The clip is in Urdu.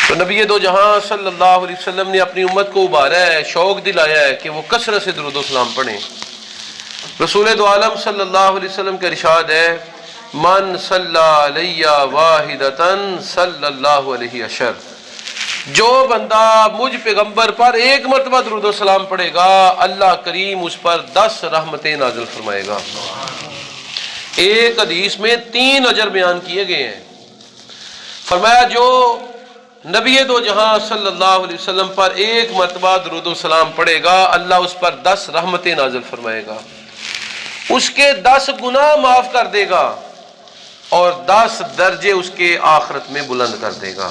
تو نبی دو جہاں صلی اللہ علیہ وسلم نے اپنی امت کو ابھارا ہے، شوق دلایا ہے کہ وہ کثرت سے درود و سلام پڑھیں۔ رسول دو عالم صلی اللہ علیہ وسلم کا ارشاد ہے، من صلی علی واحدۃ صلی اللہ علیہ عشر، جو بندہ مجھ پیغمبر پر ایک مرتبہ درود و سلام پڑھے گا، اللہ کریم اس پر 10 رحمتیں نازل فرمائے گا۔ ایک حدیث میں 3 اجر بیان کیے گئے ہیں۔ فرمایا جو نبی دو جہاں صلی اللہ علیہ وسلم پر ایک مرتبہ درود و سلام پڑھے گا، اللہ اس پر 10 رحمتیں نازل فرمائے گا، اس کے 10 گناہ معاف کر دے گا اور 10 درجے اس کے آخرت میں بلند کر دے گا۔